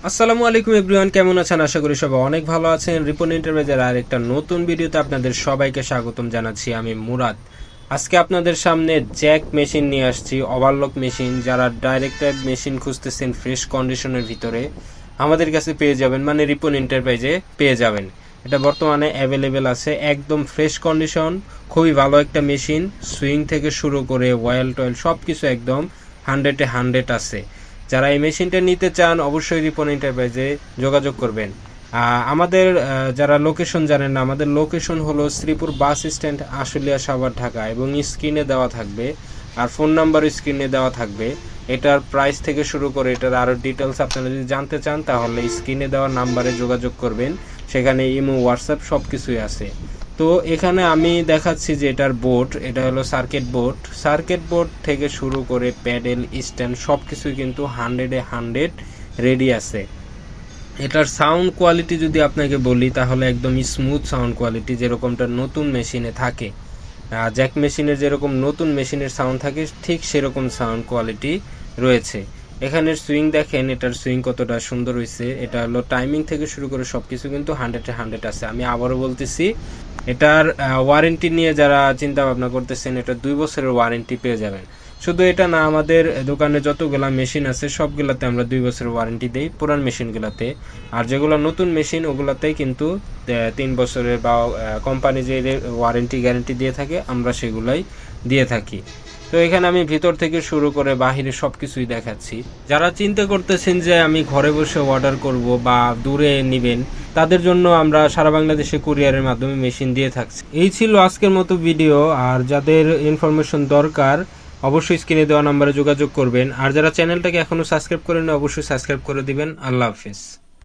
আসসালামু আলাইকুম এভরিওয়ান, কেমন আছেন? আশা করি সবাই অনেক ভালো আছেন। রিপন এন্টারপ্রাইজের আর একটা নতুন ভিডিওতে আপনাদের সবাইকে স্বাগতম জানাচ্ছি। আমি মুরাদ। আজকে আপনাদের সামনে জ্যাক মেশিন নিয়ে আসছি, ওভারলক মেশিন। যারা ডাইরেক্ট মেশিন খুঁজতেছেন ফ্রেশ কন্ডিশনের ভিতরে, আমাদের কাছে পেয়ে যাবেন, মানে রিপন এন্টারপ্রাইজে পেয়ে যাবেন। এটা বর্তমানে অ্যাভেলেবেল আছে, একদম ফ্রেশ কন্ডিশন, খুবই ভালো একটা মেশিন। সুইং থেকে শুরু করে অয়েল টয়েল সব কিছু একদম 100-এ 100 আছে। যারা এই মেশিনটা নিতে চান অবশ্যই রিপন এন্টারপ্রাইজে যোগাযোগ করবেন। আমাদের যারা লোকেশন জানেন না, আমাদের লোকেশন হলো শ্রীপুর বাস স্ট্যান্ড, আশুলিয়া, সাভার, ঢাকা, এবং স্ক্রিনে দেওয়া থাকবে আর ফোন নাম্বার স্ক্রিনে দেওয়া থাকবে। এটার প্রাইস থেকে শুরু করে এটার আরও ডিটেলস আপনারা যদি জানতে চান তাহলে স্ক্রিনে দেওয়া নাম্বারে যোগাযোগ করবেন। সেখানে ইমো, হোয়াটসঅ্যাপ সব কিছুই আছে। তো এখানে আমি দেখাচ্ছি যে এটার বোর্ড, এটা হলো সার্কিট বোর্ড থেকে শুরু করে প্যাডেল, স্ট্যান্ড সব কিছুই কিন্তু 100-এ 100 রেডি আছে। এটার সাউন্ড কোয়ালিটি যদি আপনাকে বলি তাহলে একদম স্মুথ সাউন্ড কোয়ালিটি, যেরকমটা নতুন মেশিনে থাকে। জ্যাক মেশিনের যেরকম নতুন মেশিনের সাউন্ড থাকে ঠিক সেরকম সাউন্ড কোয়ালিটি রয়েছে। এখানের সুইং দেখেন, এটার সুইং কতটা সুন্দর হয়েছে। এটা হলো টাইমিং থেকে শুরু করে সব কিছু কিন্তু 100-এ 100 আছে। আমি আবারও বলতেছি, এটার ওয়ারেন্টি নিয়ে যারা চিন্তা ভাবনা করতেছেন, এটা 2 বছরের ওয়ারেন্টি পেয়ে যাবেন। শুধু এটা না, আমাদের দোকানে যতগুলা মেশিন আছে সবগুলাতে আমরা 2 বছরের ওয়ারেন্টি দিই, পুরান মেশিনগুলাতে। আর যেগুলো নতুন মেশিন ওগুলাতেই কিন্তু 3 বছরের বা কোম্পানি যে ওয়ারেন্টি গ্যারেন্টি দিয়ে থাকে আমরা সেগুলাই দিয়ে থাকি। তো এখানে আমি ভিতর থেকে শুরু করে বাহিরে সব কিছুই দেখাচ্ছি। যারা চিন্তা করতেছেন যে আমি ঘরে বসে অর্ডার করব বা দূরে নেবেন, তাদের জন্য আমরা সারা বাংলাদেশে কুরিয়ারের মাধ্যমে মেশিন দিয়ে থাকছি। এই ছিল আজকের মতো ভিডিও। আর যাদের ইনফরমেশন দরকার অবশ্যই স্ক্রিনে দেওয়া নাম্বারে যোগাযোগ করবেন। আর যারা চ্যানেলটাকে এখনও সাবস্ক্রাইব করেন অবশ্যই সাবস্ক্রাইব করে দিবেন। আল্লাহ হাফিজ।